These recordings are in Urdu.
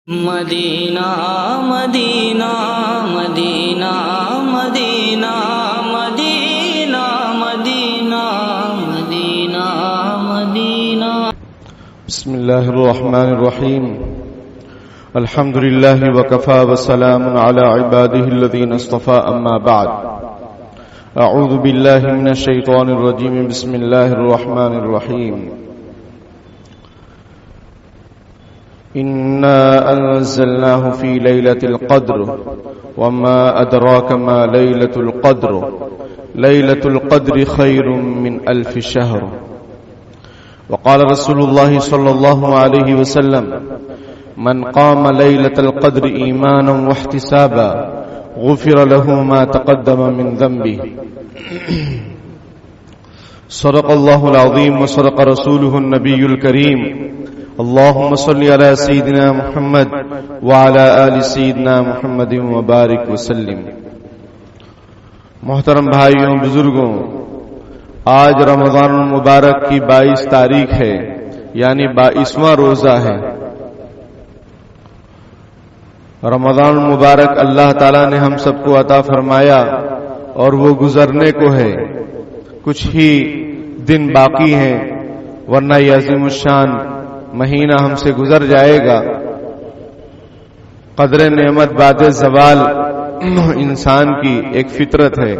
مدینہ مدینہ مدینہ مدینہ مدینہ مدینہ مدینہ مدینہ بسم اللہ الرحمن الرحیم الحمد للہ وکفا وسلام علی عباده الذین اصطفى اما بعد اعوذ باللہ من الشیطان الرجیم بسم اللہ الرحمن الرحیم إنا أنزلناه في ليلة القدر وما أدراك ما ليلة القدر ليلة القدر خير من 1000 شهر وقال رسول الله صلى الله عليه وسلم من قام ليلة القدر إيمانا واحتسابا غفر له ما تقدم من ذنبه صدق الله العظيم وصدق رسوله النبي الكريم اللهم صل على سيدنا محمد وعلى آل سيدنا محمد وبارك وسلم. محترم بھائیوں بزرگوں، آج رمضان المبارک کی 22 تاریخ ہے، یعنی 22واں روزہ ہے. رمضان المبارک اللہ تعالیٰ نے ہم سب کو عطا فرمایا اور وہ گزرنے کو ہے. کچھ ہی دن باقی ہیں ورنہ یہ عظیم الشان مہینہ ہم سے گزر جائے گا. قدر نعمت بعد زوال انسان کی ایک فطرت ہے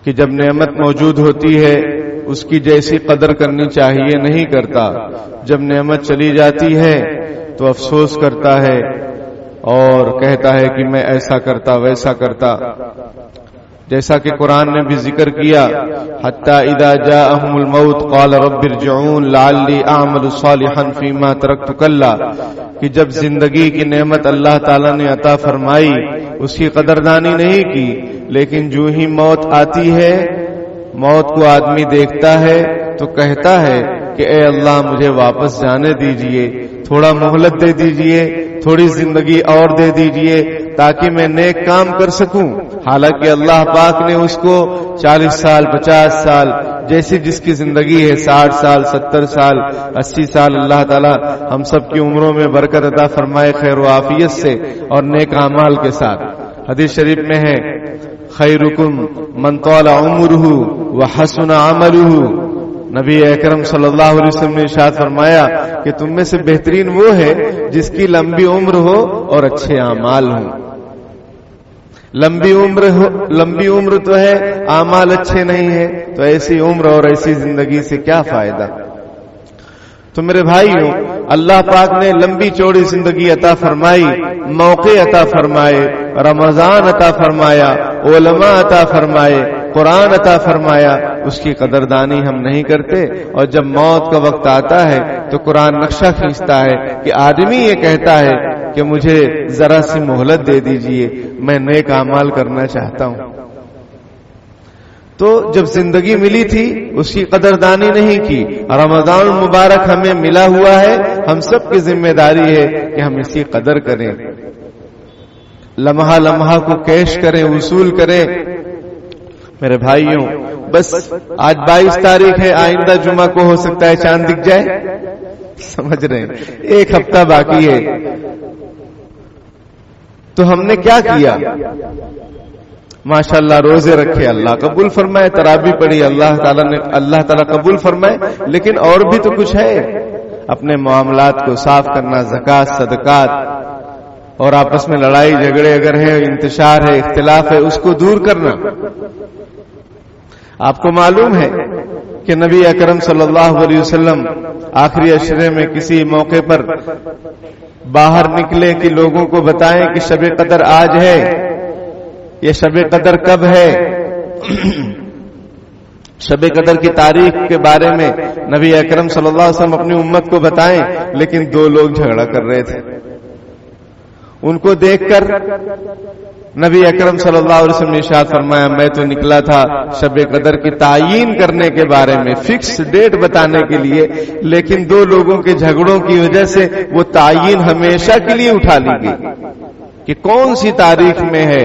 کہ جب نعمت موجود ہوتی ہے اس کی جیسی قدر کرنی چاہیے نہیں کرتا، جب نعمت چلی جاتی ہے تو افسوس کرتا ہے اور کہتا ہے کہ میں ایسا کرتا ویسا کرتا. جیسا کہ قرآن نے بھی ذکر کیا، حتی اذا جاءہم الموت قال رب ارجعون لعلی اعمل صالحا فیما ترکت کلا، کہ جب زندگی کی نعمت اللہ تعالی نے عطا فرمائی اس کی قدردانی نہیں کی، لیکن جو ہی موت آتی ہے، موت کو آدمی دیکھتا ہے تو کہتا ہے کہ اے اللہ مجھے واپس جانے دیجئے، تھوڑا مہلت دے دیجئے، تھوڑی زندگی اور دے دیجئے تاکہ میں نیک کام کر سکوں. حالانکہ اللہ پاک نے اس کو 40 سال 50 سال جیسی جس کی زندگی ہے، 60 سال 70 سال 80 سال، اللہ تعالی ہم سب کی عمروں میں برکت عطا فرمائے خیر و عافیت سے اور نیک اعمال کے ساتھ. حدیث شریف میں ہے خیرکم من طال عمرہ وحسن عملہ. نبی اکرم صلی اللہ علیہ وسلم نے ارشاد فرمایا کہ تم میں سے بہترین وہ ہے جس کی لمبی عمر ہو اور اچھے اعمال ہوں. لمبی عمر تو ہے، اعمال اچھے نہیں ہیں، تو ایسی عمر اور ایسی زندگی سے کیا فائدہ. تو میرے بھائیوں، اللہ پاک نے لمبی چوڑی زندگی عطا فرمائی، موقع عطا فرمائے، رمضان عطا فرمایا، علماء عطا فرمائے، قرآن عطا فرمایا. اس کی قدردانی ہم نہیں کرتے، اور جب موت کا وقت آتا ہے تو قرآن نقشہ کھینچتا ہے کہ آدمی یہ کہتا ہے کہ مجھے ذرا سی مہلت دے دیجئے، میں نیک اعمال کرنا چاہتا ہوں. تو جب زندگی ملی تھی اس کی قدردانی نہیں کی. رمضان المبارک ہمیں ملا ہوا ہے، ہم سب کی ذمہ داری ہے کہ ہم اس کی قدر کریں، لمحہ لمحہ کو کیش کریں، وصول کریں. میرے بھائیوں، بس آج 22 تاریخ ہے، آئندہ جمعہ کو ہو سکتا ہے چاند دکھ جائے، سمجھ رہے ہیں، ایک ہفتہ باقی ہے. تو ہم نے کیا کیا؟ ماشاءاللہ روزے رکھے، اللہ قبول فرمائے، تراویح پڑھی، اللہ تعالیٰ قبول فرمائے. لیکن اور بھی تو کچھ ہے، اپنے معاملات کو صاف کرنا، زکوٰۃ صدقات، اور آپس میں لڑائی جھگڑے اگر ہے، انتشار ہے، اختلاف ہے، اس کو دور کرنا. آپ کو معلوم ہے کہ نبی اکرم صلی اللہ علیہ وسلم آخری عشرے میں کسی موقع پر باہر نکلے کہ لوگوں کو بتائیں کہ شب قدر آج ہے، یہ شب قدر کب ہے. شب قدر کی تاریخ کے بارے میں نبی اکرم صلی اللہ علیہ وسلم اپنی امت کو بتائیں، لیکن 2 لوگ جھگڑا کر رہے تھے. ان کو دیکھ کر نبی اکرم صلی اللہ علیہ وسلم نے ارشاد فرمایا میں تو نکلا تھا شب قدر کی تعیین کرنے کے بارے میں، فکس ڈیٹ بتانے کے لیے، لیکن 2 لوگوں کے جھگڑوں کی وجہ سے وہ تعیین ہمیشہ کے لیے اٹھا لی گئی کہ کون سی تاریخ میں ہے.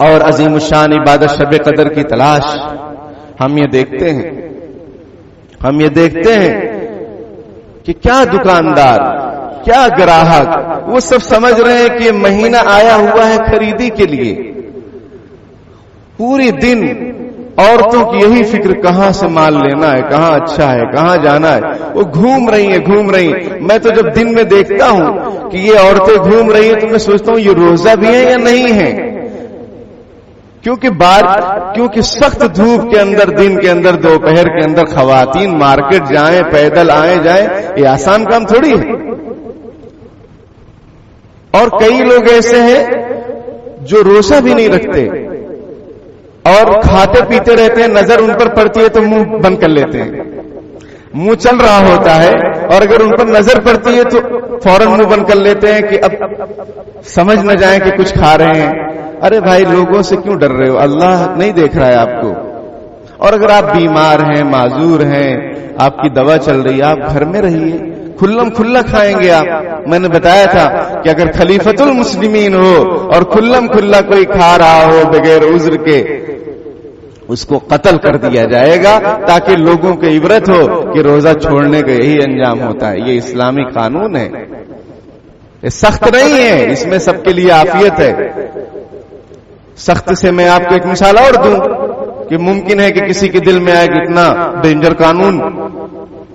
اور عظیم الشان عبادت شب قدر کی تلاش ہم یہ دیکھتے ہیں کہ کیا دکاندار، کیا گراہک، وہ سب سمجھ رہے ہیں کہ مہینہ آیا ہوا ہے خریدی کے لیے. پوری دن عورتوں کی یہی فکر کہاں سے مال لینا ہے، کہاں اچھا ہے، کہاں جانا ہے. وہ گھوم رہی ہیں. میں تو جب دن میں دیکھتا ہوں کہ یہ عورتیں گھوم رہی ہیں تو میں سوچتا ہوں یہ روزہ بھی ہیں یا نہیں ہیں. کیونکہ سخت دھوپ کے اندر، دن کے اندر، دوپہر کے اندر خواتین مارکیٹ جائیں، پیدل آئیں جائیں، یہ آسان کام تھوڑی ہے. اور کئی لوگ ایسے ہیں جو روزہ بھی نہیں رکھتے اور کھاتے پیتے رہتے ہیں، نظر ان پر پڑتی ہے تو منہ بند کر لیتے ہیں. منہ چل رہا ہوتا ہے اور اگر ان پر نظر پڑتی ہے تو فوراً منہ بند کر لیتے ہیں کہ اب سمجھ نہ جائیں کہ کچھ کھا رہے ہیں. ارے بھائی، لوگوں سے کیوں ڈر رہے ہو؟ اللہ نہیں دیکھ رہا ہے آپ کو. اور اگر آپ بیمار ہیں، معذور ہیں، آپ کی دوا چل رہی ہے، آپ گھر میں رہیے، کھلم کھلا کھائیں گے آپ. میں نے بتایا تھا کہ اگر خلیفۃ المسلمین ہو اور کھلم کھلا کوئی کھا رہا ہو بغیر عذر کے، اس کو قتل کر دیا جائے گا تاکہ لوگوں کو عبرت ہو کہ روزہ چھوڑنے کا یہی انجام ہوتا ہے. یہ اسلامی قانون ہے، یہ سخت نہیں ہے، اس میں سب کے لیے عافیت ہے. سخت سے میں آپ کو ایک مثال اور دوں کہ ممکن ہے کہ کسی کے دل میں آئے کہ اتنا ڈینجر قانون.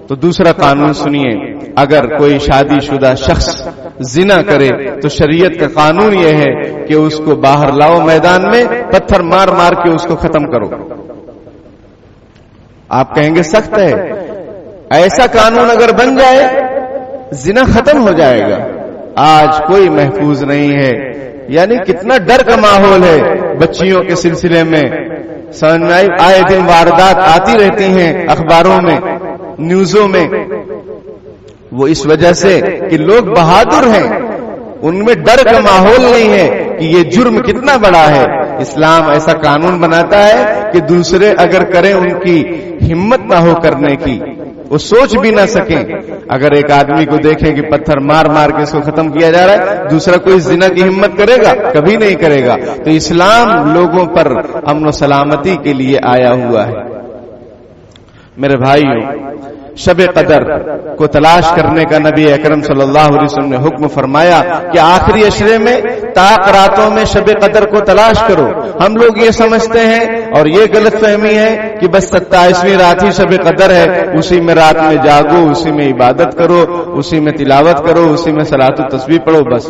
تو دوسرا قانون سنیے. اگر کوئی شادی شدہ شخص زنا کرے تو شریعت کا قانون یہ ہے کہ اس کو باہر لاؤ، میدان میں پتھر مار مار کے اس کو ختم کرو. آپ کہیں گے سخت ہے. ایسا قانون اگر بن جائے زنا ختم ہو جائے گا. آج کوئی محفوظ نہیں ہے. یعنی کتنا ڈر کا ماحول ہے بچیوں کے سلسلے میں. سمجھ میں آئے دن واردات آتی رہتی ہیں اخباروں میں، نیوزوں میں. وہ اس وجہ سے کہ لوگ بہادر ہیں، ان میں ڈر کا ماحول نہیں ہے کہ یہ جرم کتنا بڑا ہے. اسلام ایسا قانون بناتا ہے کہ دوسرے اگر کریں ان کی ہمت نہ ہو کرنے کی، وہ سوچ بھی نہ سکیں. اگر ایک آدمی کو دیکھیں کہ پتھر مار مار کے اس کو ختم کیا جا رہا ہے، دوسرا کوئی زنا کی ہمت کرے گا؟ کبھی نہیں کرے گا. تو اسلام لوگوں پر امن و سلامتی کے لیے آیا ہوا ہے. میرے بھائیوں، شب قدر کو تلاش کرنے کا نبی اکرم صلی اللہ علیہ وسلم نے حکم فرمایا کہ آخری عشرے میں طاق راتوں میں شب قدر کو تلاش کرو. ہم لوگ یہ سمجھتے ہیں اور یہ غلط فہمی ہے کہ بس 27ویں رات ہی شب قدر ہے، اسی میں رات میں جاگو، اسی میں عبادت کرو، اسی میں تلاوت کرو، اسی میں صلاۃ و تسبیح پڑھو. بس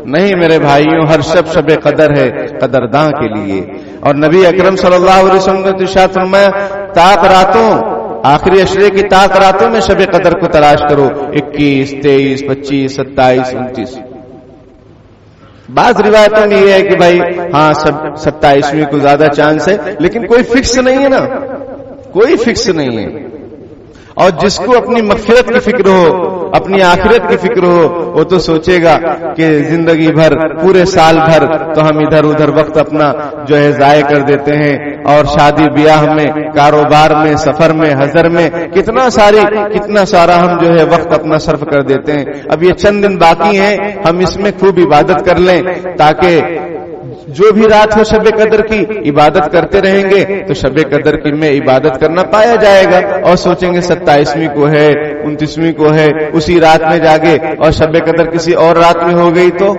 نہیں میرے بھائیوں، ہر شب قدر ہے قدرداں کے لیے. اور نبی اکرم صلی اللہ علیہ وسلم نے ارشاد فرمایا طاق راتوں، آخری عشرے کی طاق راتوں میں شب قدر کو تلاش کرو. 21، 23، 25، 27، 29. بعض روایتوں میں یہ ہے کہ بھائی ہاں 27ویں کو زیادہ چانس ہے، لیکن کوئی فکس نہیں ہے نا، کوئی فکس نہیں ہے. اور جس کو اپنی مغفرت کی فکر ہو، اپنی آخرت کی فکر ہو، وہ تو سوچے گا کہ زندگی بھر، پورے سال بھر تو ہم ادھر ادھر وقت اپنا جو ہے ضائع کر دیتے ہیں، اور شادی بیاہ میں، کاروبار میں، سفر میں، حضر میں کتنا سارا ہم جو ہے وقت اپنا صرف کر دیتے ہیں. اب یہ چند دن باقی ہیں، ہم اس میں خوب عبادت کر لیں تاکہ جو بھی رات ہو شب قدر کی عبادت کرتے رہیں گے تو شب قدر کی میں عبادت کرنا پایا جائے گا. اور سوچیں گے 27ویں کو ہے، 29ویں کو ہے، اسی رات میں جاگے اور شب قدر کسی اور رات میں ہو گئی تو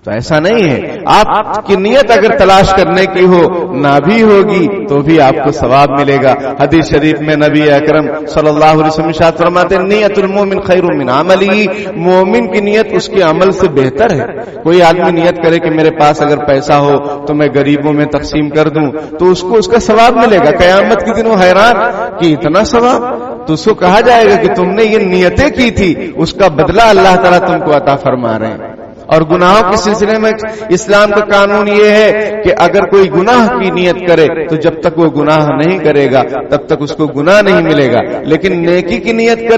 ایسا نہیں ہے. آپ کی نیت اگر تلاش کرنے کی ہو، نہ بھی ہوگی تو بھی آپ کو ثواب ملے گا. حدیث شریف میں نبی اکرم صلی اللہ علیہ وسلم ارشاد فرماتے ہیں نیت المومن خیر من عملہ، مومن کی نیت اس کے عمل سے بہتر ہے. کوئی آدمی نیت کرے کہ میرے پاس اگر پیسہ ہو تو میں غریبوں میں تقسیم کر دوں تو اس کو اس کا ثواب ملے گا. قیامت کے دن وہ حیران کہ اتنا ثواب، تو اس کو کہا جائے گا کہ تم نے یہ نیتیں کی تھی، اس کا بدلہ اللہ تعالیٰ تم کو عطا فرما رہے ہیں. اور گناہوں کے سلسلے میں اسلام کا قانون یہ ہے کہ اگر کوئی گناہ کی نیت کرے تو جب تک وہ گناہ نہیں کرے گا تب تک اس کو گناہ نہیں ملے گا، لیکن نیکی کی نیت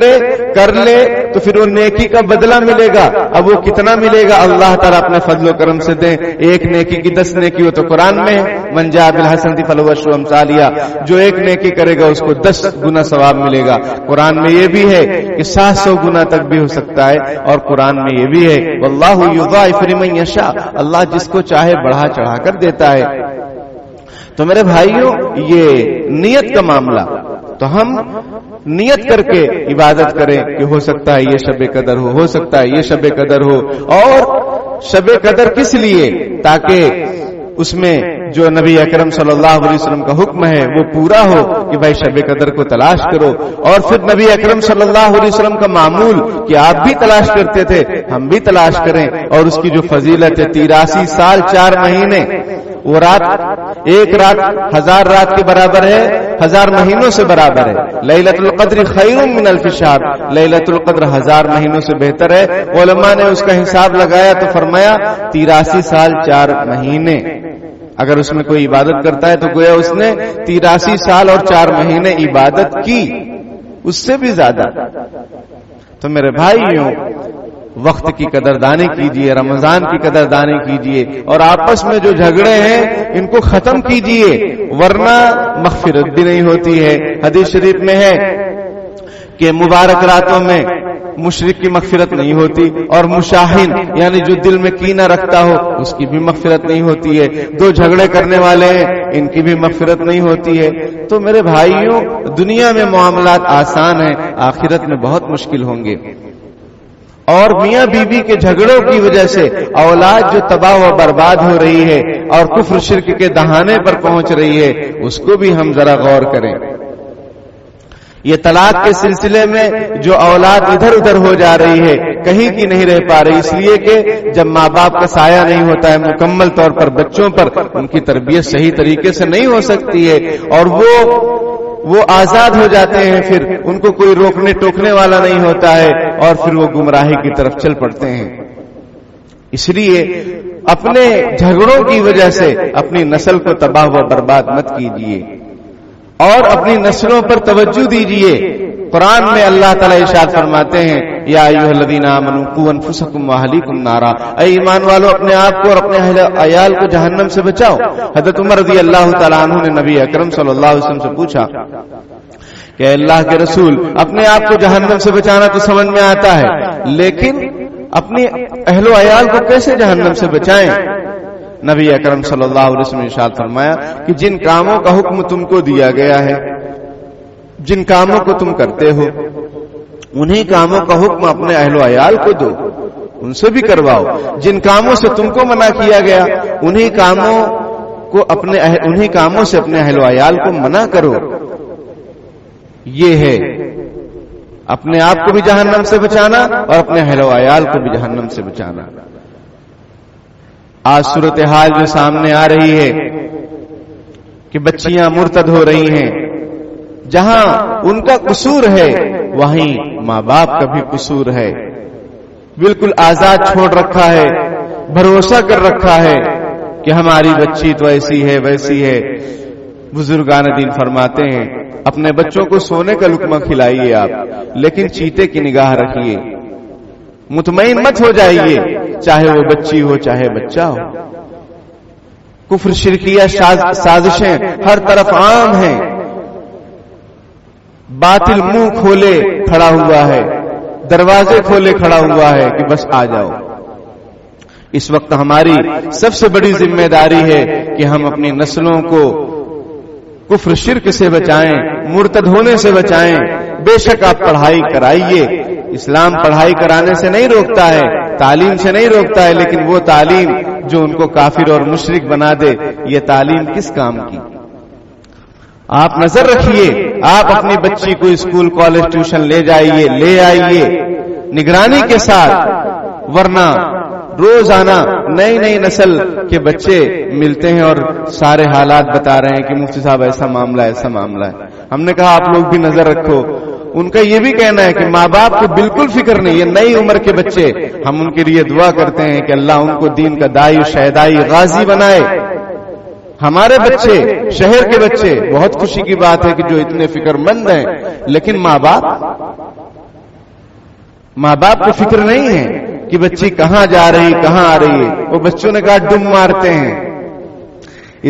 کر لے تو پھر وہ نیکی کا بدلہ ملے گا. اب وہ کتنا ملے گا اللہ تعالیٰ اپنے فضل و کرم سے دیں. ایک نیکی کی 10 نیکی ہو تو قرآن میں من جاء بالحسنۃ فلہ عشر امثالها، جو ایک نیکی کرے گا اس کو 10 گنا ثواب ملے گا. قرآن میں یہ بھی ہے کہ 700 گنا تک بھی ہو سکتا ہے، اور قرآن میں یہ بھی ہے واللہ یضاعف لمن یشاء، اللہ جس کو چاہے بڑھا چڑھا کر دیتا ہے۔ تو میرے بھائیوں، یہ نیت کا معاملہ، تو ہم نیت کر کے عبادت کریں کہ ہو سکتا ہے یہ شب قدر ہو سکتا ہے یہ شب قدر ہو۔ اور شب قدر کس لیے؟ تاکہ اس میں جو نبی اکرم صلی اللہ علیہ وسلم کا حکم ہے وہ پورا ہو کہ بھائی شب قدر کو تلاش کرو، اور پھر نبی اکرم صلی اللہ علیہ وسلم کا معمول کہ آپ بھی تلاش کرتے تھے، ہم بھی تلاش کریں، اور اس کی جو فضیلت ہے 83 سال 4 مہینے، وہ رات، ایک رات 1000 رات کے برابر ہے، 1000 مہینوں سے برابر ہے۔ لیلۃ القدر خیر من الف شہر، لیلۃ القدر 1000 مہینوں سے بہتر ہے۔ علماء نے اس کا حساب لگایا تو فرمایا 83 سال 4 مہینے، اگر اس میں کوئی عبادت کرتا ہے تو گویا اس نے 83 سال اور 4 مہینے عبادت کی، اس سے بھی زیادہ۔ تو میرے بھائیوں، وقت کی قدردانی کیجئے، رمضان کی قدردانی کیجئے، اور آپس میں جو جھگڑے ہیں ان کو ختم کیجئے، ورنہ مغفرت بھی نہیں ہوتی ہے۔ حدیث شریف میں ہے کہ مبارک راتوں میں مشرک کی مغفرت نہیں ہوتی، اور مشاہن یعنی جو دل میں کینہ رکھتا ہو اس کی بھی مغفرت نہیں ہوتی ہے، دو جھگڑے کرنے والے ہیں ان کی بھی مغفرت نہیں ہوتی ہے۔ تو میرے بھائیوں، دنیا میں معاملات آسان ہیں، آخرت میں بہت مشکل ہوں گے۔ اور میاں بیوی کے جھگڑوں کی وجہ سے اولاد جو تباہ و برباد ہو رہی ہے اور کفر شرک کے دہانے پر پہنچ رہی ہے، اس کو بھی ہم ذرا غور کریں۔ یہ طلاق کے سلسلے میں جو اولاد ادھر ادھر ہو جا رہی ہے، کہیں کی نہیں رہ پا رہی، اس لیے کہ جب ماں باپ کا سایہ نہیں ہوتا ہے مکمل طور پر بچوں پر، ان کی تربیت صحیح طریقے سے نہیں ہو سکتی ہے، اور وہ آزاد ہو جاتے ہیں، پھر ان کو کوئی روکنے ٹوکنے والا نہیں ہوتا ہے، اور پھر وہ گمراہی کی طرف چل پڑتے ہیں۔ اس لیے اپنے جھگڑوں کی وجہ سے اپنی نسل کو تباہ و برباد مت کیجیے، اور اپنی نسلوں پر توجہ دیجیے۔ قرآن میں اللہ تعالیٰ ارشاد فرماتے ہیں، یا ایھا الذین آمنوا قوا انفسکم واہلیکم نارا، اے ایمان والو اپنے آپ کو اور اپنے اہل عیال کو جہنم سے بچاؤ۔ حضرت عمر رضی اللہ تعالیٰ عنہ نے نبی اکرم صلی اللہ علیہ وسلم سے پوچھا کہ اللہ کے رسول، اپنے آپ کو جہنم سے بچانا تو سمجھ میں آتا ہے، لیکن اپنے اہل و عیال کو کیسے جہنم سے بچائیں؟ نبی اکرم صلی اللہ علیہ وسلم نے ارشاد فرمایا کہ جن کاموں کا حکم تم کو دیا گیا ہے، جن کاموں کو تم کرتے ہو، انہی کاموں کا حکم اپنے اہل و عیال کو دو، ان سے بھی کرواؤ۔ جن کاموں سے تم کو منع کیا گیا، انہی کاموں سے اپنے اہل و عیال کو منع کرو۔ یہ ہے اپنے آپ کو بھی جہنم سے بچانا اور اپنے اہل و عیال کو بھی جہنم سے بچانا۔ آج صورتحال جو سامنے آ رہی ہے کہ بچیاں مرتد ہو رہی ہیں، جہاں ان کا قصور ہے وہیں ماں باپ کا بھی قصور ہے۔ بالکل آزاد چھوڑ رکھا ہے، بھروسہ کر رکھا ہے کہ ہماری بچی تو ایسی ہے ویسی ہے۔ بزرگان دین فرماتے ہیں، اپنے بچوں کو سونے کا لقمہ کھلائیے آپ، لیکن چیتے کی نگاہ رکھیے، مطمئن مت ہو جائیے، چاہے وہ بچی ہو چاہے بچہ ہو۔ کفر شرکیہ سازشیں ہر طرف عام ہیں، باطل منہ کھولے کھڑا ہوا ہے، دروازے کھولے کھڑا ہوا ہے کہ بس آ جاؤ۔ اس وقت ہماری سب سے بڑی ذمہ داری ہے کہ ہم اپنی نسلوں کو کفر شرک سے بچائیں، مرتد ہونے سے بچائیں۔ بے شک آپ پڑھائی کرائیے، اسلام پڑھائی کرانے سے نہیں روکتا ہے، تعلیم سے نہیں روکتا ہے، لیکن وہ تعلیم جو ان کو کافر اور مشرک بنا دے، یہ تعلیم کس کام کی؟ آپ نظر رکھیے، آپ اپنی بچی کو اسکول کالج ٹیوشن لے جائیے، لے آئیے نگرانی کے ساتھ، ورنہ روزانہ نئی نئی نسل کے بچے ملتے ہیں اور سارے حالات بتا رہے ہیں کہ مفتی صاحب ایسا معاملہ ہے، ایسا معاملہ ہے۔ ہم نے کہا آپ لوگ بھی نظر رکھو۔ ان کا یہ بھی کہنا ہے کہ ماں باپ کو بالکل فکر نہیں، یہ نئی عمر کے بچے، ہم ان کے لیے دعا کرتے ہیں کہ اللہ ان کو دین کا داعی شہدائی غازی بنائے۔ ہمارے بچے، شہر کے بچے، بہت خوشی کی بات ہے کہ جو اتنے فکر مند ہیں، لیکن ماں باپ کو فکر نہیں ہے کہ بچی کہاں جا رہی، کہاں آ رہی ہے۔ وہ بچوں نے کہا ڈم مارتے ہیں،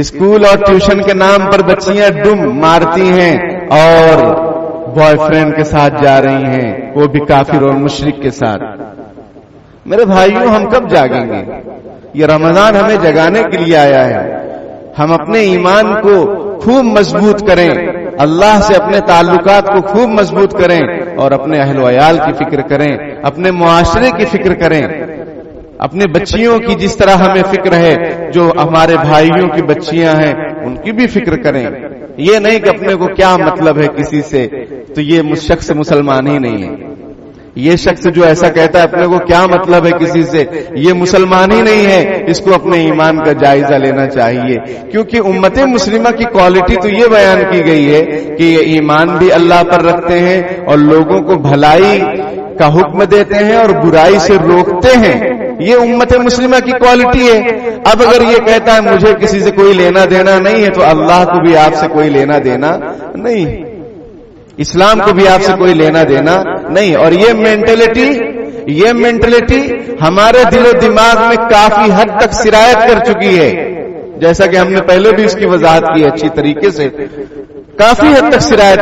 اسکول اور ٹیوشن کے نام پر بچیاں ڈم مارتی ہیں اور بوائے فرینڈ کے ساتھ جا رہی ہیں، وہ بھی کافر اور مشرک کے ساتھ۔ میرے بھائیوں ہم کب جاگیں گے؟ یہ رمضان ہمیں جگانے کے لیے آیا ہے. ہم اپنے ایمان کو خوب مضبوط کریں، اللہ سے اپنے تعلقات کو خوب مضبوط کریں اور اپنے اہل و عیال کی فکر کریں، اپنے معاشرے کی فکر کریں، اپنے بچیوں کی جس طرح ہمیں فکر ہے، جو ہمارے بھائیوں کی بچیاں ہیں ان کی بھی فکر کریں. یہ نہیں کہ اپنے کو کیا مطلب ہے کسی سے، تو یہ شخص مسلمان ہی نہیں ہے. یہ شخص جو ایسا کہتا ہے اپنے کو کیا مطلب ہے کسی سے، یہ مسلمان ہی نہیں ہے. اس کو اپنے ایمان کا جائزہ لینا چاہیے، کیونکہ امت مسلمہ کی کوالٹی تو یہ بیان کی گئی ہے کہ یہ ایمان بھی اللہ پر رکھتے ہیں اور لوگوں کو بھلائی کا حکم دیتے ہیں اور برائی سے روکتے ہیں. یہ امت مسلمہ کی کوالٹی ہے. اب اگر یہ کہتا ہے مجھے کسی سے کوئی لینا دینا نہیں ہے، تو اللہ کو بھی آپ سے کوئی لینا دینا نہیں، اسلام کو بھی آپ سے کوئی لینا دینا نہیں. اور یہ مینٹلٹی ہمارے دل و دماغ میں کافی حد تک سرایت کر چکی ہے، جیسا کہ ہم نے پہلے بھی اس کی وضاحت کی اچھی طریقے سے. کافی حد تک سرایت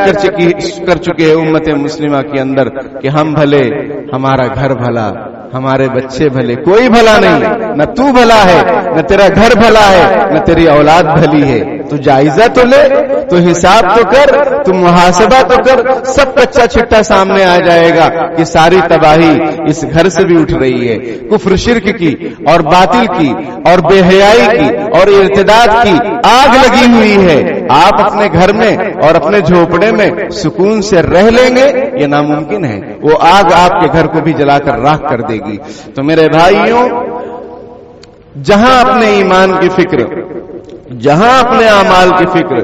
کر چکے ہیں امت مسلمہ کے اندر کہ ہم بھلے، ہمارا گھر بھلا، ہمارے بچے بھلے، کوئی بھلا نہیں. نہ تو بھلا ہے، نہ تیرا گھر بھلا ہے، نہ تیری اولاد بھلی ہے. تو جائزہ تو لے، تو حساب تو کر، تو محاسبہ تو کر. سب کچا چھٹا سامنے آ جائے گا کہ ساری تباہی اس گھر سے بھی اٹھ رہی ہے. کفر شرک کی اور باطل کی اور بے حیائی کی اور ارتداد کی آگ لگی ہوئی ہے. آپ اپنے گھر میں اور اپنے جھوپڑے میں سکون سے رہ لیں گے؟ یہ ناممکن ہے. وہ آگ آپ کے گھر کو بھی جلا کر راکھ کر دے گی. تو میرے بھائیوں، جہاں اپنے ایمان کی فکر، جہاں اپنے اعمال کی فکر،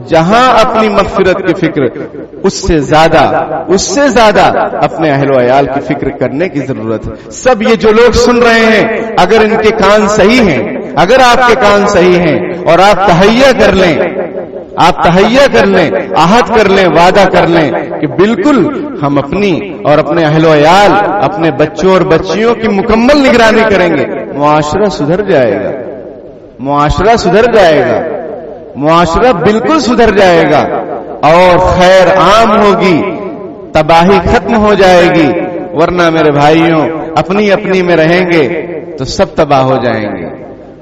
جہاں اپنی مغفرت کی فکر، اس سے زیادہ اپنے اہل و عیال کی فکر کرنے کی ضرورت ہے. سب یہ جو لوگ سن رہے ہیں، اگر ان کے کان صحیح ہیں، اگر آپ کے کان صحیح ہیں اور آپ تہیہ کر لیں، عہد کر لیں، وعدہ کر لیں کہ بالکل ہم اپنی اور اپنے اہل و عیال، اپنے بچوں اور بچیوں کی مکمل نگرانی کریں گے، معاشرہ سدھر جائے گا. معاشرہ بالکل سدھر جائے گا اور خیر عام ہوگی، تباہی ختم ہو جائے گی. ورنہ میرے بھائیوں، اپنی میں رہیں گے تو سب تباہ ہو جائیں گے.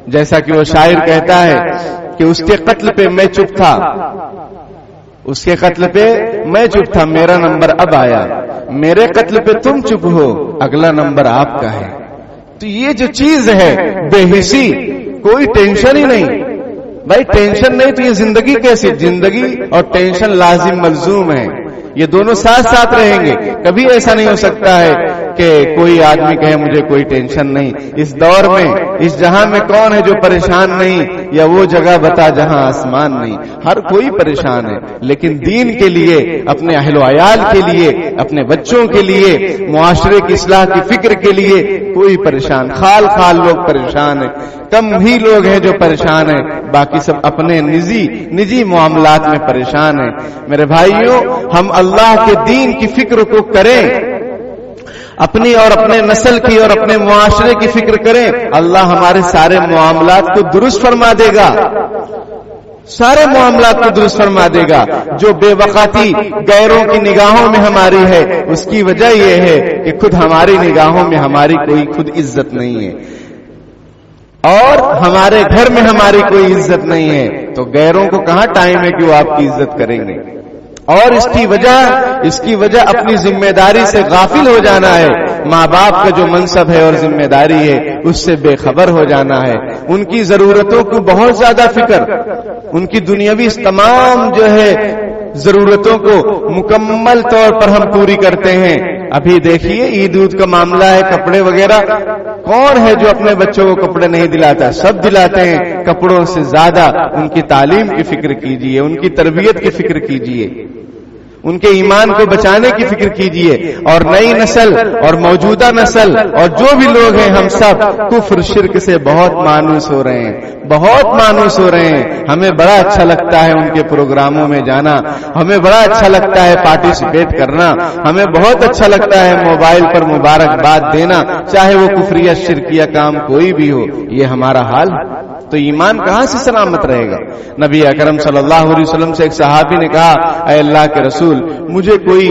جیسا کہ وہ شاعر کہتا ہے کہ اس کے قتل پہ میں چپ تھا، میرا نمبر اب آیا. میرے قتل پہ تم چپ ہو، اگلا نمبر آپ کا ہے. تو یہ جو چیز ہے بے حسی، کوئی ٹینشن ہی نہیں. بھائی ٹینشن نہیں تو یہ زندگی کیسی؟ زندگی اور ٹینشن لازم ملزوم ہے، یہ دونوں ساتھ ساتھ رہیں گے. کبھی ایسا نہیں ہو سکتا ہے کہ کوئی آدمی کہے مجھے کوئی ٹینشن نہیں. اس دور میں، اس جہاں میں کون ہے جو پریشان نہیں؟ یا وہ جگہ بتا جہاں آسمان نہیں. ہر کوئی پریشان ہے، لیکن دین کے لیے، اپنے اہل و عیال کے لیے، اپنے بچوں کے لیے، معاشرے کی اصلاح کی فکر کے لیے کوئی پریشان، خال لوگ پریشان ہیں. کم ہی لوگ ہیں جو پریشان ہیں، باقی سب اپنے نجی معاملات میں پریشان ہیں. میرے بھائیوں، ہم اللہ کے دین کی فکر کو کریں، اپنی اور اپنے نسل کی اور اپنے معاشرے کی فکر کریں. اللہ ہمارے سارے معاملات کو درست فرما دے گا، سارے معاملات کو درست فرما دے گا. جو بے وقاتی غیروں کی نگاہوں میں ہماری ہے، اس کی وجہ یہ ہے کہ خود ہماری نگاہوں میں ہماری کوئی خود عزت نہیں ہے اور ہمارے گھر میں ہماری کوئی عزت نہیں ہے. تو غیروں کو کہاں ٹائم ہے کہ وہ آپ کی عزت کریں گے؟ اور اس کی وجہ اپنی ذمہ داری سے غافل ہو جانا ہے. ماں باپ کا جو منصب ہے اور ذمہ داری ہے، اس سے بے خبر ہو جانا ہے. ان کی ضرورتوں کو بہت زیادہ فکر، ان کی دنیاوی تمام جو ہے ضرورتوں کو مکمل طور پر ہم پوری کرتے ہیں. ابھی دیکھیے عید کا معاملہ ہے، کپڑے وغیرہ، کون ہے جو اپنے بچوں کو کپڑے نہیں دلاتا؟ سب دلاتے ہیں. کپڑوں سے زیادہ ان کی تعلیم کی فکر کیجئے، ان کی تربیت کی فکر کیجئے، ان کے ایمان کو بچانے کی فکر کیجئے. اور نئی نسل اور موجودہ نسل اور جو بھی لوگ ہیں، ہم سب کفر شرک سے بہت مانوس ہو رہے ہیں. ہمیں بڑا اچھا لگتا ہے ان کے پروگراموں میں جانا، ہمیں بڑا اچھا لگتا ہے پارٹیسپیٹ کرنا، ہمیں بہت اچھا لگتا ہے موبائل پر مبارکباد دینا، چاہے وہ کفریہ شرکیہ کام کوئی بھی ہو. یہ ہمارا حال ہے تو ایمان کہاں سے سلامت رہے گا؟ نبی اکرم صلی اللہ علیہ وسلم سے ایک صحابی نے کہا، اے اللہ کے رسول، مجھے کوئی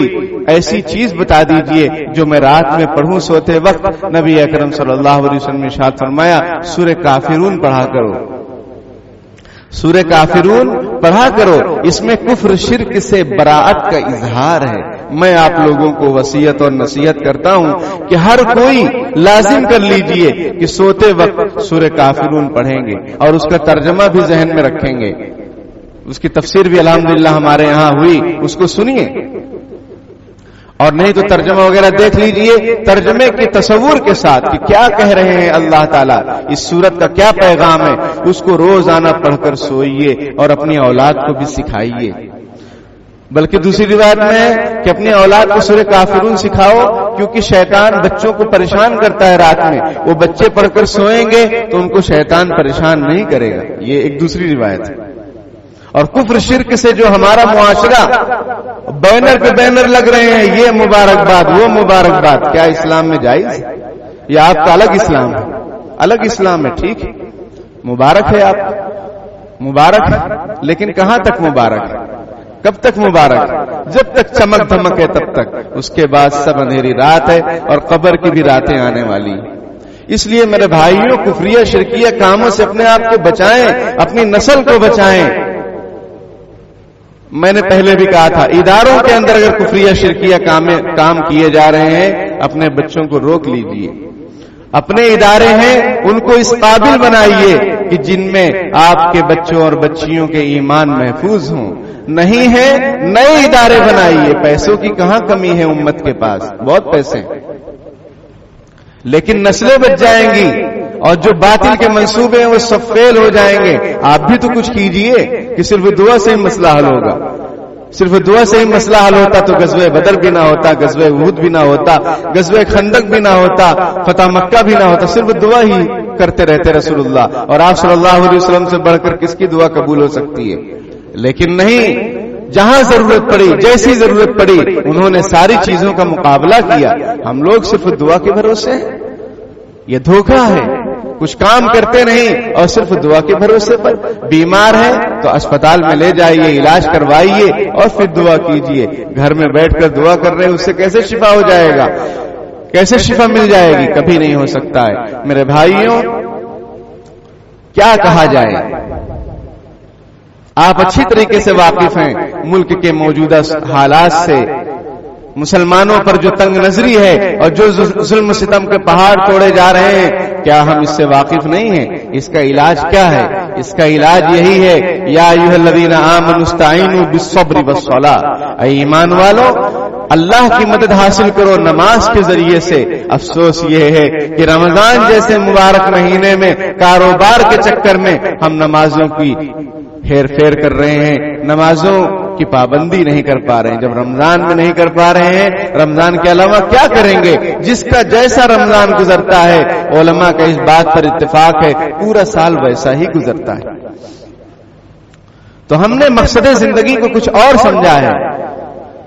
ایسی چیز بتا دیجئے جو میں رات میں پڑھوں سوتے وقت۔ نبی اکرم صلی اللہ علیہ وسلم نے ارشاد فرمایا سورہ کافرون پڑھا کرو، سورہ کافرون پڑھا کرو، اس میں کفر شرک سے براءت کا اظہار ہے۔ میں آپ لوگوں کو وصیت اور نصیحت کرتا ہوں کہ ہر کوئی لازم کر لیجئے کہ سوتے وقت سورہ کافرون پڑھیں گے اور اس کا ترجمہ بھی ذہن میں رکھیں گے، اس کی تفسیر بھی الحمدللہ ہمارے یہاں ہوئی، اس کو سنیے، اور نہیں تو ترجمہ وغیرہ دیکھ لیجئے ترجمے کے تصور کے ساتھ کہ کیا کہہ رہے ہیں اللہ تعالیٰ، اس سورت کا کیا پیغام ہے، اس کو روزانہ پڑھ کر سوئیے اور اپنی اولاد کو بھی سکھائیے۔ بلکہ دوسری روایت میں ہے کہ اپنی اولاد کو سورہ کافرون سکھاؤ، کیونکہ شیطان بچوں کو پریشان کرتا ہے رات میں، وہ بچے پڑھ کر سوئیں گے تو ان کو شیطان پریشان نہیں کرے گا، یہ ایک دوسری روایت ہے۔ اور کفر شرک سے جو ہمارا معاشرہ بینر پہ بینر لگ رہے ہیں، یہ مبارکباد وہ مبارکباد، کیا اسلام میں جائز؟ یا آپ کا الگ اسلام ہے؟ الگ اسلام ہے، ٹھیک ہے، مبارک ہے، آپ مبارک ہے، لیکن کہاں تک مبارک ہے؟ کب تک مبارک؟ جب تک چمک دھمک ہے تب تک، اس کے بعد سب اندھیری رات ہے اور قبر کی بھی راتیں آنے والی ہیں۔ اس لیے میرے بھائیوں کفریہ شرکیہ کاموں سے اپنے آپ کو بچائیں، اپنی نسل کو بچائیں۔ میں نے پہلے بھی کہا تھا اداروں کے اندر اگر کفریہ شرکیہ کام کیے جا رہے ہیں اپنے بچوں کو روک لیجئے، اپنے ادارے ہیں ان کو اس قابل بنائیے کہ جن میں آپ کے بچوں اور بچیوں کے ایمان محفوظ ہوں، نہیں ہے نئے ادارے بنائیے۔ پیسوں کی کہاں کمی ہے امت کے پاس، بہت پیسے، لیکن نسلیں بچ جائیں گی اور جو باطل کے منصوبے ہیں وہ سب فیل ہو جائیں گے۔ آپ بھی تو کچھ کیجئے کہ صرف دعا سے ہی مسئلہ حل ہوگا، صرف دعا سے ہی مسئلہ حل ہوتا تو غزوہ بدر بھی نہ ہوتا، غزوہ احد بھی نہ ہوتا، غزوہ خندق بھی نہ ہوتا، فتح مکہ بھی نہ ہوتا، صرف دعا ہی کرتے رہتے رسول اللہ، اور آپ صلی اللہ علیہ وسلم سے بڑھ کر کس کی دعا قبول ہو سکتی ہے؟ لیکن نہیں، جہاں ضرورت پڑی، جیسی ضرورت پڑی، انہوں نے ساری چیزوں کا مقابلہ کیا۔ ہم لوگ صرف دعا کے بھروسے ہیں، یہ دھوکہ ہے، کچھ کام کرتے نہیں اور صرف دعا کے بھروسے پر۔ بیمار ہے تو اسپتال میں لے جائیے، علاج کروائیے اور پھر دعا کیجئے۔ گھر میں بیٹھ کر دعا کر رہے ہیں، اس سے کیسے شفا ہو جائے گا، کیسے شفا مل جائے گی؟ کبھی نہیں ہو سکتا ہے۔ میرے بھائیوں کیا کہا جائے، آپ اچھی طریقے سے واقف ہیں ملک کے موجودہ حالات سے، مسلمانوں پر جو تنگ نظری ہے اور جو ظلم ستم کے پہاڑ توڑے جا رہے ہیں، کیا ہم اس سے واقف نہیں ہیں؟ اس کا علاج کیا ہے؟ اس کا علاج یہی ہے، یا ایھا الذین آمنوا استعینوا بالصبر والصلاۃ، اے ایمان والو اللہ کی مدد حاصل کرو نماز کے ذریعے سے۔ افسوس یہ ہے کہ رمضان جیسے مبارک مہینے میں کاروبار کے چکر میں ہم نمازوں کی ہیر پھیر کر رہے ہیں، نمازوں کی پابندی نہیں کر پا رہے ہیں۔ جب رمضان میں نہیں کر پا رہے ہیں، رمضان کے علاوہ کیا کریں گے؟ جس کا جیسا رمضان گزرتا ہے، علماء کا اس بات پر اتفاق ہے، پورا سال ویسا ہی گزرتا ہے۔ تو ہم نے مقصد زندگی کو کچھ اور سمجھا ہے،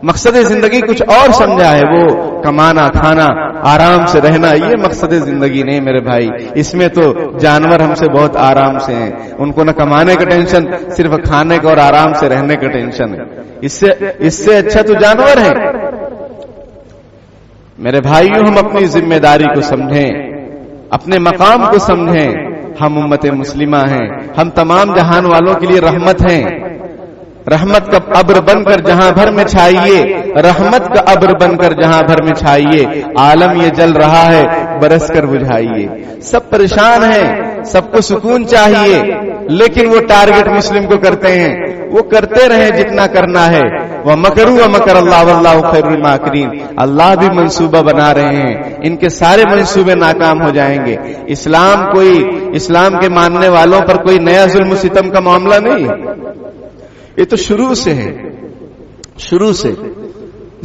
مقصد زندگی کچھ اور سمجھا ہے، وہ کمانا، کھانا، آرام سے رہنا، یہ مقصد زندگی نہیں میرے بھائی۔ اس میں تو جانور ہم سے بہت آرام سے ہیں، ان کو نہ کمانے کا ٹینشن، صرف کھانے کا اور آرام سے رہنے کا ٹینشن ہے۔ اس سے اچھا تو جانور ہیں۔ میرے بھائیوں ہم اپنی ذمہ داری کو سمجھیں، اپنے مقام کو سمجھیں۔ ہم امت مسلمہ ہیں، ہم تمام جہان والوں کے لیے رحمت ہیں۔ رحمت کا ابر بن کر جہاں بھر میں چھائیے، رحمت کا ابر بن کر جہاں بھر میں چھائیے۔ عالم یہ جل رہا ہے، برس کر بجھائیے۔ سب پریشان ہیں، سب کو سکون چاہیے، لیکن وہ ٹارگٹ مسلم کو کرتے ہیں۔ وہ کرتے رہیں جتنا کرنا ہے۔ وَمَكَرُوا وَمَكَرَ اللَّهُ وَاللَّهُ خَيْرُ الْمَاكِرِينَ، اللہ بھی منصوبہ بنا رہے ہیں، ان کے سارے منصوبے ناکام ہو جائیں گے۔ اسلام کے ماننے والوں پر کوئی نیا ظلم و ستم کا معاملہ نہیں ہے، یہ تو شروع سے ہے، شروع سے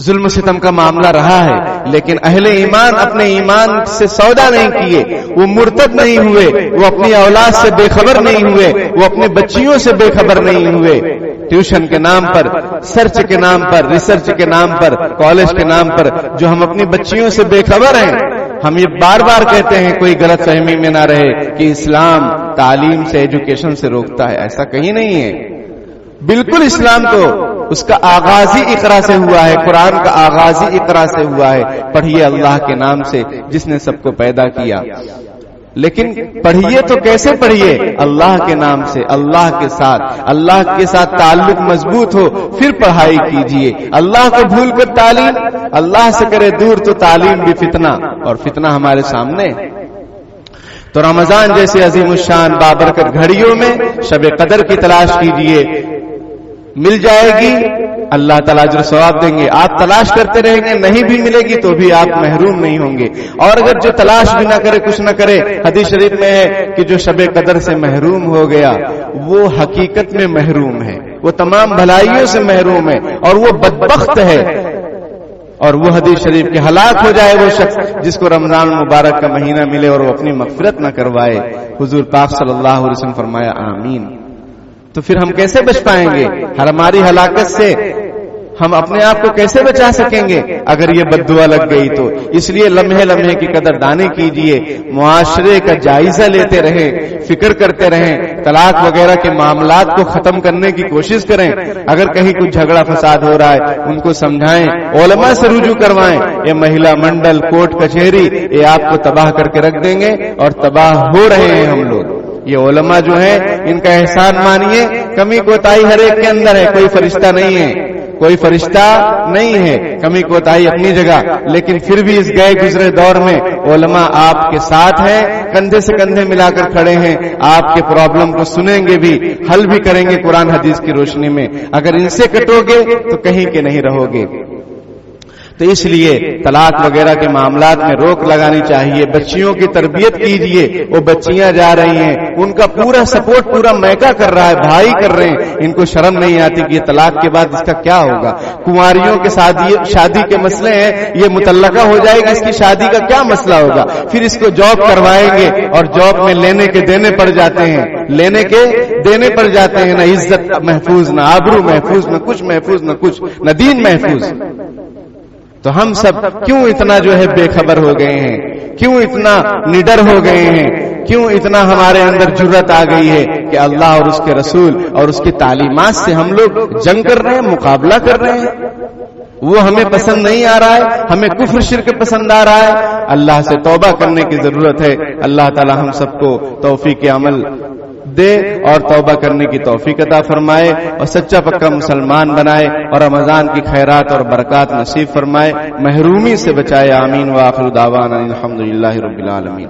ظلم و ستم کا معاملہ رہا ہے، لیکن اہل ایمان اپنے ایمان سے سودا نہیں کیے، وہ مرتد نہیں ہوئے، وہ اپنی اولاد سے بے خبر نہیں ہوئے، وہ اپنے بچیوں سے بے خبر نہیں ہوئے۔ ٹیوشن کے نام پر، سرچ کے نام پر، ریسرچ کے نام پر، کالج کے نام پر جو ہم اپنی بچیوں سے بے خبر ہیں، ہم یہ بار بار کہتے ہیں کوئی غلط فہمی میں نہ رہے کہ اسلام تعلیم سے، ایجوکیشن سے روکتا ہے، ایسا کہیں نہیں ہے۔ بالکل اسلام تو اس کا آغاز ہی اقرا سے ہوا ہے، قرآن کا آغاز ہی اقرا سے ہوا ہے، پڑھیے اللہ کے نام سے جس نے سب کو پیدا کیا۔ لیکن پڑھیے تو کیسے پڑھیے؟ اللہ کے نام سے، اللہ کے ساتھ تعلق مضبوط ہو پھر پڑھائی کیجیے۔ اللہ کو بھول کر تعلیم، اللہ سے کرے دور تو تعلیم بھی فتنہ، اور فتنہ ہمارے سامنے۔ تو رمضان جیسے عظیم الشان بابرکت گھڑیوں میں شب قدر کی تلاش کیجیے، مل جائے گی، اللہ تعالیٰ اجر ثواب دیں گے۔ آپ تلاش کرتے رہیں گے، نہیں بھی ملے گی تو بھی آپ محروم نہیں ہوں گے۔ اور اگر جو تلاش بھی نہ کرے، کچھ نہ کرے، حدیث شریف میں ہے کہ جو شب قدر سے محروم ہو گیا وہ حقیقت میں محروم ہے، وہ تمام بھلائیوں سے محروم ہے، اور وہ بدبخت ہے۔ اور وہ حدیث شریف کے ہلاک ہو جائے وہ شخص جس کو رمضان مبارک کا مہینہ ملے اور وہ اپنی مغفرت نہ کروائے۔ حضور پاک صلی اللہ علیہ وسلم فرمایا آمین۔ تو پھر ہم کیسے بچ پائیں گے ہماری ہلاکت سے؟ ہم اپنے آپ کو کیسے بچا سکیں گے اگر یہ بد دعا لگ گئی تو؟ اس لیے لمحے لمحے کی قدر دانی کیجئے، معاشرے کا جائزہ لیتے رہیں، فکر کرتے رہیں، طلاق وغیرہ کے معاملات کو ختم کرنے کی کوشش کریں۔ اگر کہیں کچھ جھگڑا فساد ہو رہا ہے ان کو سمجھائیں، علماء سے رجوع کروائیں۔ یہ مہیلا منڈل، کورٹ کچہری، یہ آپ کو تباہ کر کے رکھ دیں گے، اور تباہ ہو رہے ہیں ہم لوگ۔ یہ علماء جو ہیں ان کا احسان مانیے، کمی کوتاہی ہر ایک کے اندر ہے، کوئی فرشتہ نہیں ہے، کوئی فرشتہ نہیں ہے، کمی کوتاہی اپنی جگہ، لیکن پھر بھی اس گئے گزرے دور میں علماء آپ کے ساتھ ہیں، کندھے سے کندھے ملا کر کھڑے ہیں، آپ کے پرابلم کو سنیں گے بھی، حل بھی کریں گے قرآن حدیث کی روشنی میں۔ اگر ان سے کٹو گے تو کہیں کے نہیں رہو گے۔ تو اس لیے طلاق وغیرہ کے معاملات میں روک لگانی چاہیے۔ بچیوں کی تربیت کیجیے، وہ بچیاں جا رہی ہیں، ان کا پورا سپورٹ پورا میکا کر رہا ہے، بھائی کر رہے ہیں، ان کو شرم نہیں آتی کہ یہ طلاق کے بعد اس کا کیا ہوگا۔ کنواریوں کے شادی کے مسئلے ہیں، یہ متعلقہ ہو جائے گی، اس کی شادی کا کیا مسئلہ ہوگا؟ پھر اس کو جاب کروائیں گے، اور جاب میں لینے کے دینے پڑ جاتے ہیں، لینے کے دینے پڑ جاتے ہیں، نہ عزت محفوظ، نہ آبرو محفوظ، نہ کچھ محفوظ، نہ کچھ، نہ دین محفوظ۔ تو ہم سب کیوں اتنا جو ہے بے خبر ہو گئے ہیں؟ کیوں اتنا نڈر ہو گئے ہیں؟ کیوں اتنا ہمارے اندر جرأت آ گئی ہے کہ اللہ اور اس کے رسول اور اس کی تعلیمات سے ہم لوگ جنگ کر رہے ہیں، مقابلہ کر رہے ہیں؟ وہ ہمیں پسند نہیں آ رہا ہے، ہمیں کفر شرک پسند آ رہا ہے۔ اللہ سے توبہ کرنے کی ضرورت ہے۔ اللہ تعالی ہم سب کو توفیق عمل دے اور توبہ کرنے کی توفیق عطا فرمائے، اور سچا پکا مسلمان بنائے، اور رمضان کی خیرات اور برکات نصیب فرمائے، محرومی سے بچائے۔ آمین۔ وآخر دعوانا الحمدللہ رب العالمین۔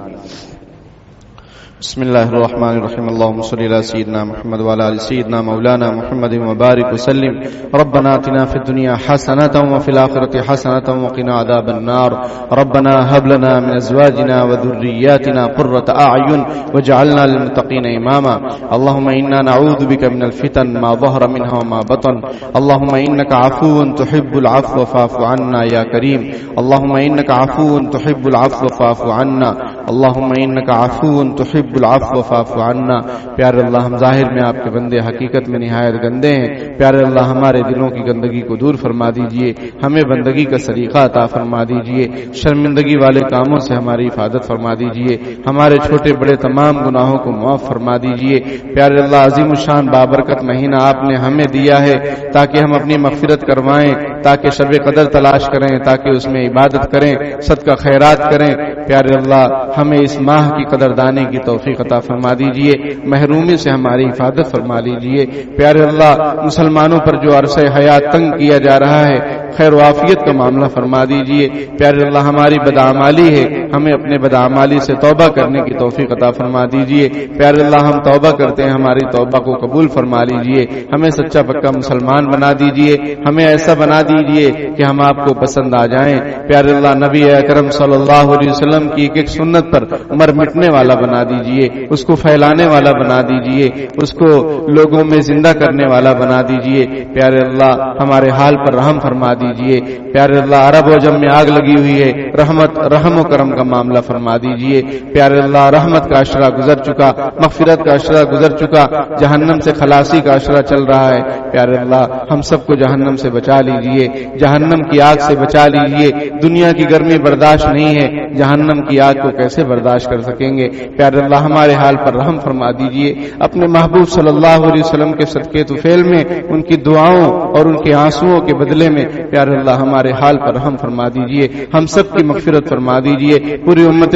بسم اللہ الرحمن الرحیم۔ اللهم صل علی سیدنا محمد وعلى ال سیدنا مولانا محمد وبارک وسلم۔ ربنا آتنا فی الدنیا حسنة وفی الآخرة حسنة وقنا عذاب النار۔ ربنا هب لنا من ازواجنا وذرياتنا قرة اعین واجعلنا للمتقین اماما۔ اللهم انا نعوذ بك من الفتن ما ظهر منها وما بطن۔ اللهم انك عفو تحب العفو فاعف عنا یا کریم۔ اللهم انك عفو تحب العفو فاعف عنا۔ اللهم انك عفو تحب العفو فاعف عنا۔ پیارے اللہ، ہم ظاہر میں آپ کے بندے، حقیقت میں نہایت گندے ہیں۔ پیارے اللہ، ہمارے دلوں کی گندگی کو دور فرما دیجئے، ہمیں بندگی کا سلیقہ عطا فرما دیجئے، شرمندگی والے کاموں سے ہماری حفاظت فرما دیجئے، ہمارے چھوٹے بڑے تمام گناہوں کو معاف فرما دیجئے۔ پیارے اللہ، عظیم الشان بابرکت مہینہ آپ نے ہمیں دیا ہے تاکہ ہم اپنی مغفرت کروائیں، تاکہ شب قدر تلاش کریں، تاکہ اس میں عبادت کریں، صدقہ خیرات کریں۔ پیارے اللہ، ہمیں اس ماہ کی قدردانی کی توفیق عطا فرما دیجئے، محرومی سے ہماری حفاظت فرما لیجئے۔ پیارے اللہ، مسلمانوں پر جو عرصہ حیات تنگ کیا جا رہا ہے، خیر و عافیت کا معاملہ فرما دیجئے۔ پیارے اللہ، ہماری بدعمالی ہے، ہمیں اپنے بدعمالی سے توبہ کرنے کی توفیق عطا فرما دیجئے۔ پیارے اللہ، ہم توبہ کرتے ہیں، ہماری توبہ کو قبول فرما لیجئے، ہمیں سچا پکا مسلمان بنا دیجئے، ہمیں ایسا بنا دیجئے کہ ہم آپ کو پسند آ جائیں۔ پیارے اللہ، نبی اکرم صلی اللہ علیہ وسلم کی ایک ایک سنت پر عمر مٹنے والا بنا دیجئے، اس کو پھیلانے والا بنا دیجئے، اس کو لوگوں میں زندہ کرنے والا بنا دیجئے۔ پیارے اللہ، ہمارے حال پر رحم فرما دیجئے پیارے اللہ عرب و عجم میں آگ لگی ہوئی ہے رحم و کرم کا معاملہ فرما دیجئے پیارے اللہ رحمت کا عشرہ گزر چکا مغفرت کا عشرہ گزر چکا جہنم سے خلاصی کا عشرہ چل رہا ہے پیارے اللہ ہم سب کو جہنم سے بچا لیجئے جہنم کی آگ سے بچا لیجئے دنیا کی گرمی برداشت نہیں ہے جہنم کی آگ کو کیسے برداشت کر سکیں گے پیارے اللہ ہمارے حال پر رحم فرما دیجئے اپنے محبوب صلی اللہ علیہ وسلم کے صدقے طفیل میں ان کی دعاؤں اور ان کے آنسوؤں کے بدلے میں پیارے اللہ ہمارے حال پر رحم فرما دیجئے ہم سب کی مغفرت فرما دیجئے پوری امت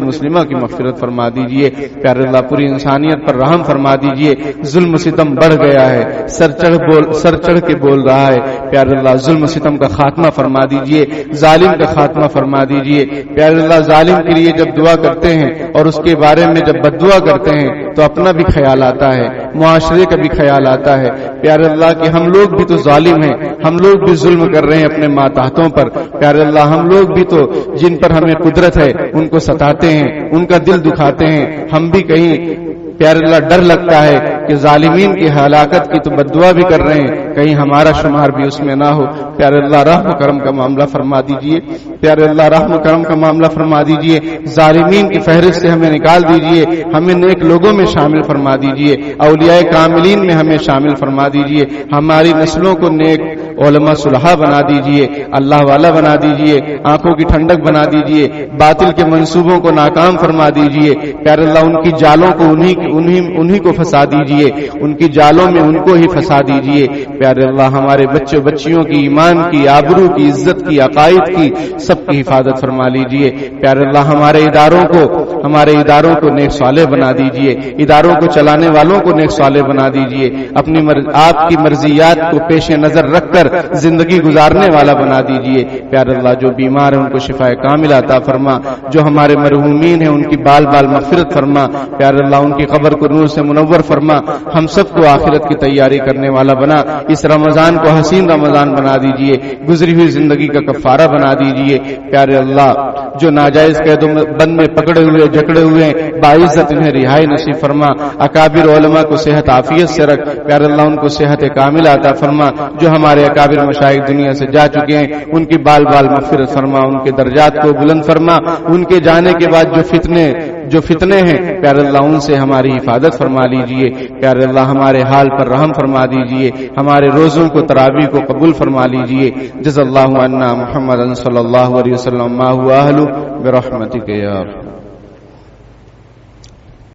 مسلمہ کی مغفرت فرما دیجئے پیارے اللہ پوری انسانیت پر رحم فرما دیجئے ظلم و ستم بڑھ گیا ہے سر چڑھ کے بول رہا ہے پیارے اللہ ظلم و ستم کا خاتمہ فرما دیجئے ظالم کا خاتمہ فرما دیجئے پیارے اللہ ظالم کے لیے جب دعا کرتے ہیں اور اس کے بارے میں جب بد دعا کرتے ہیں تو اپنا بھی خیال آتا ہے معاشرے کا بھی خیال آتا ہے پیارے اللہ کہ ہم لوگ بھی تو ظالم ہیں ہم لوگ بھی ظلم کر رہے ہیں اپنے ماتحتوں پر پیارے اللہ ہم لوگ بھی تو جن پر ہمیں قدرت ہے ان کو ستاتے ہیں ان کا دل دکھاتے ہیں ہم بھی کہیں پیارے اللہ ڈر لگتا ہے کہ ظالمین کی ہلاکت کی تو بد دعا بھی کر رہے ہیں کہیں ہمارا شمار بھی اس میں نہ ہو پیارے اللہ رحم و کرم کا معاملہ فرما دیجئے پیارے اللہ رحم و کرم کا معاملہ فرما دیجئے ظالمین کی فہرست سے ہمیں نکال دیجئے ہمیں نیک لوگوں میں شامل فرما دیجئے اولیاء کاملین میں ہمیں شامل فرما دیجئے ہماری نسلوں کو نیک علماء صلحاء بنا دیجئے اللہ والا بنا دیجئے آنکھوں کی ٹھنڈک بنا دیجئے باطل کے منصوبوں کو ناکام فرما دیجئے پیارے اللہ ان کی جالوں کو انہی کو پھنسا دیجئے ان کی جالوں میں ان کو ہی پھنسا دیجئے پیارے اللہ ہمارے بچے بچیوں کی ایمان کی آبرو کی عزت کی عقائد کی سب کی حفاظت فرما لیجئے پیارے اللہ ہمارے اداروں کو نیک صالح بنا دیجئے اداروں کو چلانے والوں کو نیک صالح بنا دیجئے آپ کی مرضیات کو پیش نظر رکھ کر زندگی گزارنے والا بنا دیجئے پیارے اللہ جو بیمار ہیں ان کو شفاء کامل عطا فرما جو ہمارے مرحومین ہیں ان کی بال مغفرت فرما پیارے اللہ ان کی قبر کو نور سے منور فرما ہم سب کو آخرت کی تیاری کرنے والا بنا اس رمضان کو حسین رمضان بنا دیجئے گزری ہوئی زندگی کا کفارہ بنا دیجئے پیارے اللہ جو ناجائز قید و بند میں پکڑے ہوئے جکڑے ہوئے باعزت انہیں رہائی نصیب فرما اکابر علماء کو صحت عافیت سے رکھ پیارے اللہ ان کو صحت کامل عطا فرما جو ہمارے اکابر مشائخ دنیا سے جا چکے ہیں ان کی بال مغفرت فرما ان کے درجات کو بلند فرما ان کے جانے کے بعد جو فتنے ہیں پیارے اللہ ان سے ہماری حفاظت فرما لیجئے پیارے اللہ ہمارے حال پر رحم فرما دیجئے ہمارے روزوں کو تراویح کو قبول فرما لیجئے جزا اللہ عنا محمد صلی اللہ علیہ وسلم ما هو اہل برحمتک یا رب